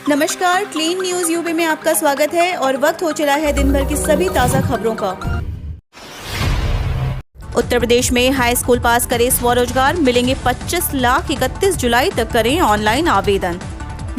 नमस्कार, clean news UP में आपका स्वागत है और वक्त हो चला है दिन भर की सभी ताज़ा खबरों का। उत्तर प्रदेश में हाई स्कूल पास करें स्वरोजगार, मिलेंगे 25 लाख। 31 जुलाई तक करें ऑनलाइन आवेदन।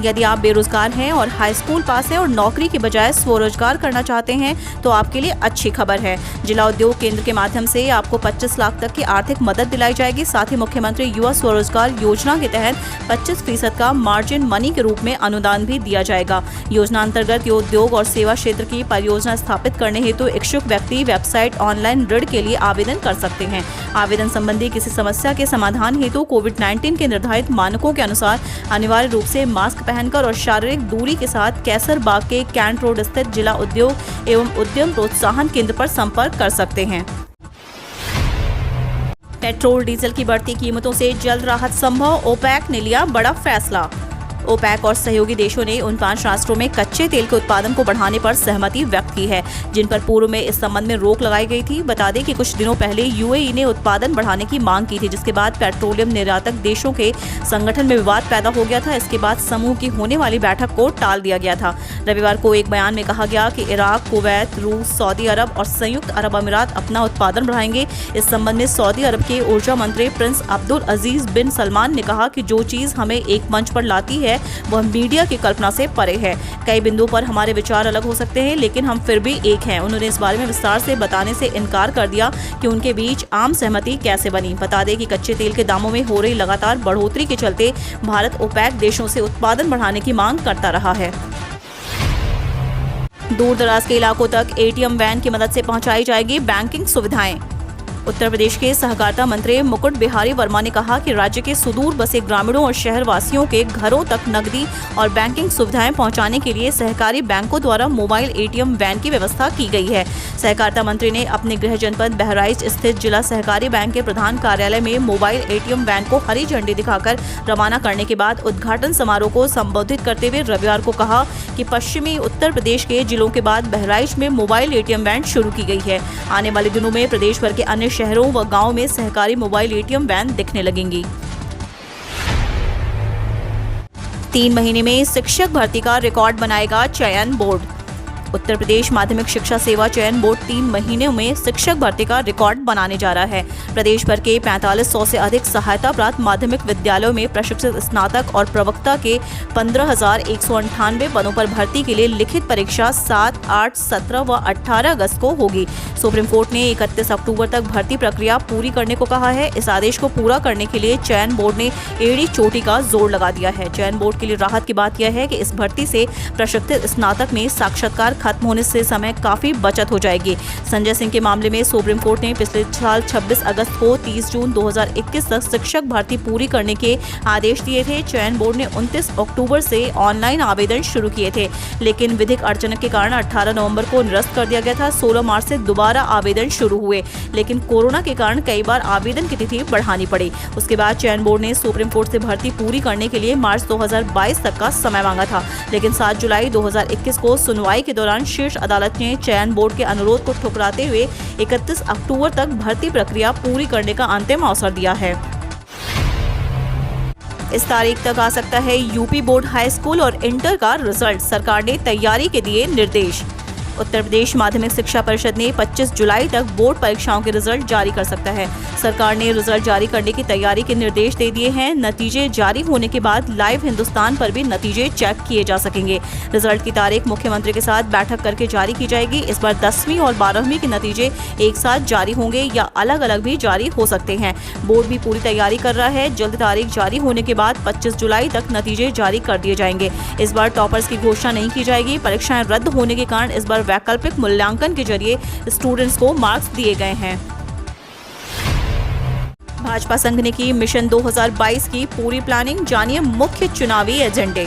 यदि आप बेरोजगार हैं और हाई स्कूल पास हैं और नौकरी के बजाय स्वरोजगार करना चाहते हैं तो आपके लिए अच्छी खबर है। जिला उद्योग केंद्र के माध्यम से आपको 25 लाख तक की आर्थिक मदद दिलाई जाएगी। साथ ही मुख्यमंत्री युवा स्वरोजगार योजना के तहत 25% का मार्जिन मनी के रूप में अनुदान भी दिया जाएगा। योजना अंतर्गत उद्योग और सेवा क्षेत्र की परियोजना स्थापित करने हेतु इच्छुक व्यक्ति वेबसाइट ऑनलाइन ऋण के लिए आवेदन कर सकते हैं। आवेदन संबंधी किसी समस्या के समाधान हेतु कोविड-19 के निर्धारित मानकों के अनुसार अनिवार्य रूप से मास्क पहनकर और शारीरिक दूरी के साथ कैसर बाग के कैंट रोड स्थित जिला उद्योग एवं उद्यम प्रोत्साहन केंद्र पर संपर्क कर सकते हैं। पेट्रोल डीजल की बढ़ती कीमतों से जल्द राहत संभव, ओपेक ने लिया बड़ा फैसला। ओपेक और सहयोगी देशों ने उन 5 राष्ट्रों में कच्चे तेल के उत्पादन को बढ़ाने पर सहमति व्यक्त की है जिन पर पूर्व में इस संबंध में रोक लगाई गई थी। बता दें कि कुछ दिनों पहले यूएई ने उत्पादन बढ़ाने की मांग की थी, जिसके बाद पेट्रोलियम निर्यातक देशों के संगठन में विवाद पैदा हो गया था। इसके बाद समूह की होने वाली बैठक को टाल दिया गया था। रविवार को एक बयान में कहा गया कि इराक, कुवैत, रूस, सऊदी अरब और संयुक्त अरब अमीरात अपना उत्पादन बढ़ाएंगे। इस संबंध में सऊदी अरब के ऊर्जा मंत्री प्रिंस अब्दुल अजीज बिन सलमान ने कहा कि जो चीज हमें एक मंच पर लाती है वह मीडिया की कल्पना से परे है। कई बिंदुओं पर हमारे विचार अलग हो सकते हैं, लेकिन हम फिर भी एक हैं। उन्होंने इस बारे में विस्तार से बताने से इनकार कर दिया कि उनके बीच आम सहमति कैसे बनी। बता दें कि कच्चे तेल के दामों में हो रही लगातार बढ़ोतरी के चलते भारत ओपेक देशों से उत्पादन बढ़ाने की मांग करता रहा है। दूर दराज के इलाकों तक एटीएम वैन की मदद से पहुंचाई जाएगी बैंकिंग सुविधाएं। उत्तर प्रदेश के सहकारिता मंत्री मुकुट बिहारी वर्मा ने कहा कि राज्य के सुदूर बसे ग्रामीणों और शहर वासियों के घरों तक नकदी और बैंकिंग सुविधाएं पहुंचाने के लिए सहकारी बैंकों द्वारा मोबाइल एटीएम वैन की व्यवस्था की गई है। सहकारिता मंत्री ने अपने गृह जनपद बहराइच स्थित जिला सहकारी बैंक के प्रधान कार्यालय में मोबाइल एटीएम वैन को हरी झंडी दिखाकर रवाना करने के बाद उद्घाटन समारोह को संबोधित करते हुए रविवार को कहा कि पश्चिमी उत्तर प्रदेश के जिलों के बाद बहराइच में मोबाइल एटीएम वैन शुरू की गई है। आने वाले दिनों में प्रदेश भर के अन्य शहरों व गांवों में सहकारी मोबाइल एटीएम वैन दिखने लगेंगी। 3 महीने में शिक्षक भर्ती का रिकॉर्ड बनाएगा चयन बोर्ड। उत्तर प्रदेश माध्यमिक शिक्षा सेवा चयन बोर्ड 3 महीनों में शिक्षक भर्ती का रिकॉर्ड बनाने जा रहा है। प्रदेश भर के 4500 से अधिक सहायता प्राप्त माध्यमिक विद्यालयों में प्रशिक्षित स्नातक और प्रवक्ता के 15,198 पदों पर भर्ती के लिए लिखित परीक्षा 7, 8, 17 व 18 अगस्त को होगी। सुप्रीम कोर्ट ने 31 अक्टूबर तक भर्ती प्रक्रिया पूरी करने को कहा है। इस आदेश को पूरा करने के लिए चयन बोर्ड ने एड़ी चोटी का जोर लगा दिया है। चयन बोर्ड के लिए राहत की बात यह है कि इस भर्ती से प्रशिक्षित स्नातक में साक्षात्कार खत्म होने से समय काफी बचत हो जाएगी। संजय सिंह के मामले में सुप्रीम कोर्ट ने पिछले साल 26 अगस्त को 30 जून 2021 तक शिक्षक भर्ती पूरी करने के आदेश दिए थे। चयन बोर्ड ने 29 अक्टूबर से ऑनलाइन आवेदन शुरू किए थे, लेकिन विधिक अड़चन के कारण 18 नवंबर को निरस्त कर दिया गया था। 16 मार्च से दोबारा आवेदन शुरू हुए, लेकिन कोरोना के कारण कई बार आवेदन की तिथि बढ़ानी पड़ी। उसके बाद चयन बोर्ड ने सुप्रीम कोर्ट से भर्ती पूरी करने के लिए मार्च 2022 तक का समय मांगा था, लेकिन 7 जुलाई 2021 को सुनवाई के दौरान शीर्ष अदालत ने चयन बोर्ड के अनुरोध को ठुकराते हुए 31 अक्टूबर तक भर्ती प्रक्रिया पूरी करने का अंतिम अवसर दिया है। इस तारीख तक आ सकता है यूपी बोर्ड हाई स्कूल और इंटर का रिजल्ट, सरकार ने तैयारी के दिए निर्देश। उत्तर प्रदेश माध्यमिक शिक्षा परिषद ने 25 जुलाई तक बोर्ड परीक्षाओं के रिजल्ट जारी कर सकता है। सरकार ने रिजल्ट जारी करने की तैयारी के निर्देश दे दिए हैं। नतीजे जारी होने के बाद लाइव हिंदुस्तान पर भी नतीजे चेक किए जा सकेंगे। रिजल्ट की तारीख मुख्यमंत्री के साथ बैठक करके जारी की जाएगी। इस बार 10वीं और 12वीं के नतीजे एक साथ जारी होंगे या अलग अलग भी जारी हो सकते हैं। बोर्ड भी पूरी तैयारी कर रहा है। जल्द तारीख जारी होने के बाद 25 जुलाई तक नतीजे जारी कर दिए जाएंगे। इस बार टॉपर्स की घोषणा नहीं की जाएगी। परीक्षाएं रद्द होने के कारण इस बार वैकल्पिक मूल्यांकन के जरिए स्टूडेंट्स को मार्क्स दिए गए हैं। भाजपा संघ ने की मिशन 2022 की पूरी प्लानिंग, जानिए मुख्य चुनावी एजेंडे।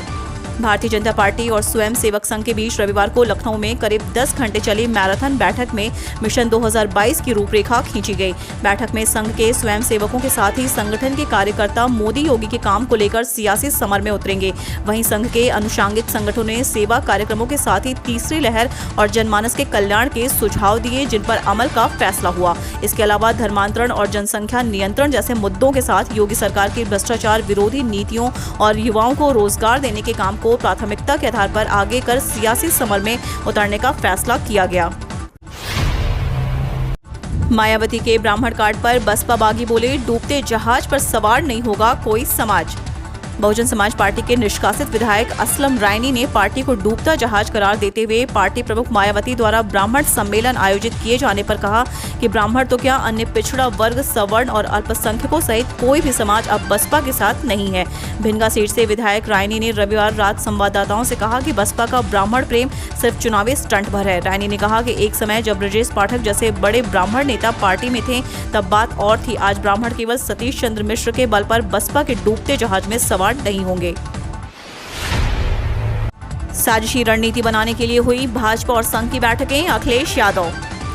भारतीय जनता पार्टी और स्वयं सेवक संघ के बीच रविवार को लखनऊ में करीब 10 घंटे चली मैराथन बैठक में मिशन 2022 की रूपरेखा खींची गई। बैठक में संघ के स्वयं सेवकों के साथ ही संगठन के कार्यकर्ता मोदी योगी के काम को लेकर सियासी समर में उतरेंगे। वहीं संघ के अनुषांगिक संगठनों ने सेवा कार्यक्रमों के साथ ही तीसरी लहर और जनमानस के कल्याण के सुझाव दिए, जिन पर अमल का फैसला हुआ। इसके अलावा धर्मांतरण और जनसंख्या नियंत्रण जैसे मुद्दों के साथ योगी सरकार की भ्रष्टाचार विरोधी नीतियों और युवाओं को रोजगार देने के काम को को प्राथमिकता के आधार पर आगे कर सियासी समर में उतरने का फैसला किया गया। मायावती के ब्राह्मण कार्ड पर बसपा बागी बोले, डूबते जहाज पर सवार नहीं होगा कोई समाज। बहुजन समाज पार्टी के निष्कासित विधायक असलम रायनी ने पार्टी को डूबता जहाज करार देते हुए पार्टी प्रमुख मायावती द्वारा ब्राह्मण सम्मेलन आयोजित किए जाने पर कहा कि ब्राह्मण तो क्या, अन्य पिछड़ा वर्ग, सवर्ण और अल्पसंख्यकों सहित कोई भी समाज अब बसपा के साथ नहीं है। भिनगा सीट से विधायक रायनी ने रविवार रात संवाददाताओं से कहा कि बसपा का ब्राह्मण प्रेम सिर्फ चुनावी स्टंट भर है। रायनी ने कहा कि एक समय जब ब्रजेश पाठक जैसे बड़े ब्राह्मण नेता पार्टी में थे तब बात और थी। आज ब्राह्मण केवल सतीश चंद्र मिश्र के बल पर बसपा के डूबते जहाज में सवार नहीं होंगे। साजिशी रणनीति बनाने के लिए हुई भाजपा और संघ की बैठकें, अखिलेश यादव।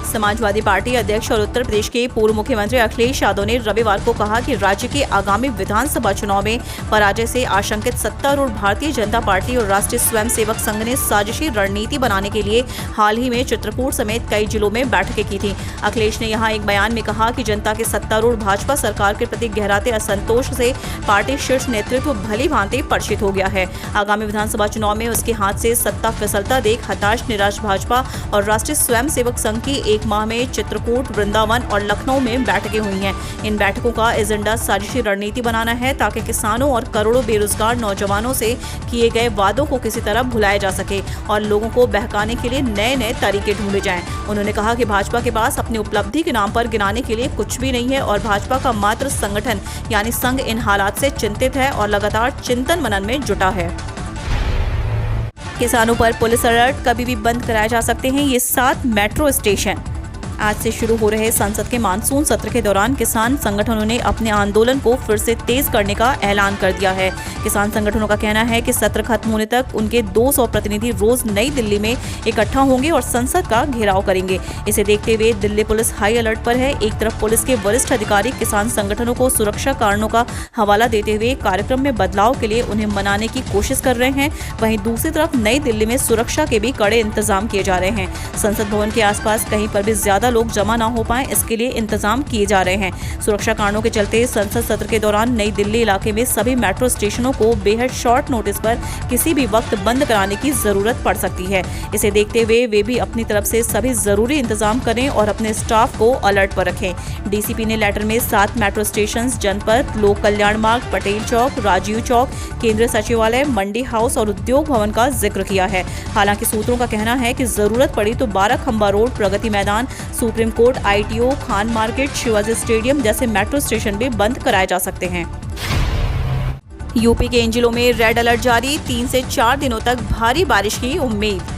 समाजवादी पार्टी अध्यक्ष और उत्तर प्रदेश के पूर्व मुख्यमंत्री अखिलेश यादव ने रविवार को कहा कि राज्य के आगामी विधानसभा चुनाव में पराजय से आशंकित सत्तारूढ़ भारतीय जनता पार्टी और राष्ट्रीय स्वयंसेवक संघ ने साजिशी रणनीति बनाने के लिए हाल ही में चित्रकूट समेत कई जिलों में बैठकें की थी। अखिलेश ने यहां एक बयान में कहा कि जनता के सत्तारूढ़ भाजपा सरकार के प्रति गहराते असंतोष से पार्टी शीर्ष नेतृत्व भली भांति परिचित हो गया है। आगामी विधानसभा चुनाव में उसके हाथ से सत्ता फिसलता देख हताश निराश भाजपा और राष्ट्रीय स्वयंसेवक संघ की एक माह में चित्रकूट, वृंदावन और लखनऊ में बैठकें हुई हैं। इन बैठकों का एजेंडा साजिशी रणनीति बनाना है ताकि किसानों और करोड़ों बेरोजगार नौजवानों से किए गए वादों को किसी तरह भुलाया जा सके और लोगों को बहकाने के लिए नए नए तरीके ढूंढे जाएं। उन्होंने कहा कि भाजपा के पास अपनी उपलब्धि के नाम पर गिनाने के लिए कुछ भी नहीं है और भाजपा का मात्र संगठन यानी संघ इन हालात से चिंतित है और लगातार चिंतन मनन में जुटा है। किसानों पर पुलिस अलर्ट, कभी भी बंद कराए जा सकते हैं ये 7 मेट्रो स्टेशन। आज से शुरू हो रहे संसद के मानसून सत्र के दौरान किसान संगठनों ने अपने आंदोलन को फिर से तेज करने का ऐलान कर दिया है। किसान संगठनों का कहना है कि सत्र खत्म होने तक उनके 200 प्रतिनिधि रोज नई दिल्ली में इकट्ठा होंगे और संसद का घेराव करेंगे। इसे देखते हुए दिल्ली पुलिस हाई अलर्ट पर है। एक तरफ पुलिस के वरिष्ठ अधिकारी किसान संगठनों को सुरक्षा कारणों का हवाला देते हुए कार्यक्रम में बदलाव के लिए उन्हें मनाने की कोशिश कर रहे हैं, वहीं दूसरी तरफ नई दिल्ली में सुरक्षा के भी कड़े इंतजाम किए जा रहे हैं। संसद भवन के आसपास कहीं पर भी ज्यादा लोग जमा ना हो पाएं, इसके लिए इंतजाम किए जा रहे हैं। सुरक्षा कारणों के चलते संसद सत्र के दौरान नई दिल्ली इलाके में सभी मेट्रो स्टेशनों को बेहद शॉर्ट नोटिस पर किसी भी वक्त बंद कराने की जरूरत पड़ सकती है। इसे देखते हुए वे भी अपनी तरफ से सभी जरूरी इंतजाम करें और अपने स्टाफ को अलर्ट पर रखें। डीसीपी ने लेटर में 7 मेट्रो स्टेशन जनपद, लोक कल्याण मार्ग, पटेल चौक, राजीव चौक, केंद्रीय सचिवालय, मंडी हाउस और उद्योग भवन का जिक्र किया है। हालांकि सूत्रों का कहना है कि जरूरत पड़ी तो 12 खंबा road, Pragati Maidan, supreme court, ITO, Khan market, Shivaji stadium जैसे मेट्रो स्टेशन भी बंद कराए जा सकते हैं। यूपी के इन जिलों में रेड अलर्ट जारी, 3 से 4 दिनों तक भारी बारिश की उम्मीद।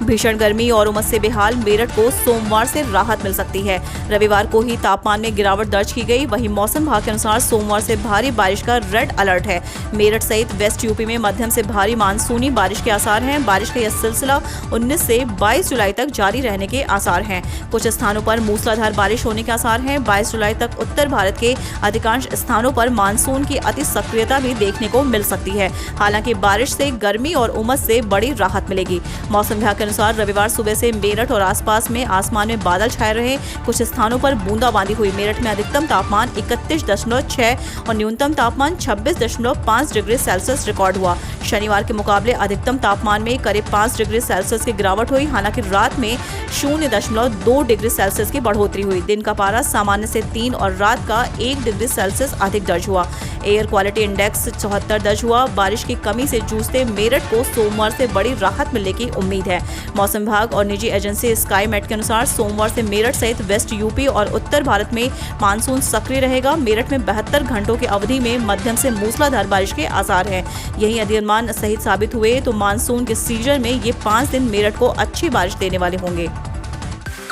भीषण गर्मी और उमस से बेहाल मेरठ को सोमवार से राहत मिल सकती है। रविवार को ही तापमान में गिरावट दर्ज की गई। वहीं मौसम विभाग के अनुसार सोमवार से भारी बारिश का रेड अलर्ट है। मेरठ सहित वेस्ट यूपी में मध्यम से भारी मानसूनी बारिश के आसार हैं। बारिश का यह सिलसिला 19 से 22 जुलाई तक जारी रहने के आसार हैं। कुछ स्थानों पर मूसलाधार बारिश होने के आसार हैं। 22 जुलाई तक उत्तर भारत के अधिकांश स्थानों पर मानसून की अति सक्रियता भी देखने को मिल सकती है। हालांकि बारिश से गर्मी और उमस से बड़ी राहत मिलेगी। मौसम विभाग के अनुसार रविवार सुबह से मेरठ और आसपास में आसमान में बादल छाए रहे। कुछ स्थानों पर बूंदाबांदी हुई। मेरठ में अधिकतम तापमान 31.6 और न्यूनतम तापमान 26.5 डिग्री सेल्सियस रिकॉर्ड हुआ। शनिवार के मुकाबले अधिकतम तापमान में करीब 5 डिग्री सेल्सियस की गिरावट हुई। हालांकि रात में 0.2 डिग्री सेल्सियस की बढ़ोतरी हुई। दिन का पारा सामान्य से 3 और रात का 1 डिग्री सेल्सियस अधिक दर्ज हुआ। एयर क्वालिटी इंडेक्स 74 दर्ज हुआ। बारिश की कमी से जूझते मेरठ को सोमवार से बड़ी राहत मिलने की उम्मीद है। मौसम विभाग और निजी एजेंसी स्काई मेट के अनुसार सोमवार से मेरठ सहित वेस्ट यूपी और उत्तर भारत में मानसून सक्रिय रहेगा। मेरठ में 72 घंटों की अवधि में मध्यम से मूसलाधार बारिश के आसार हैं। यही अधिमान सही साबित हुए तो मानसून के सीजन में ये 5 दिन मेरठ को अच्छी बारिश देने वाले होंगे।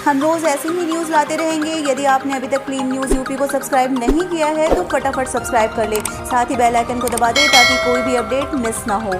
हम रोज ऐसी ही न्यूज़ लाते रहेंगे। यदि आपने अभी तक क्लीन न्यूज़ यूपी को सब्सक्राइब नहीं किया है तो फटाफट सब्सक्राइब कर ले। साथ ही बेल आइकन को दबा दें ताकि कोई भी अपडेट मिस ना हो।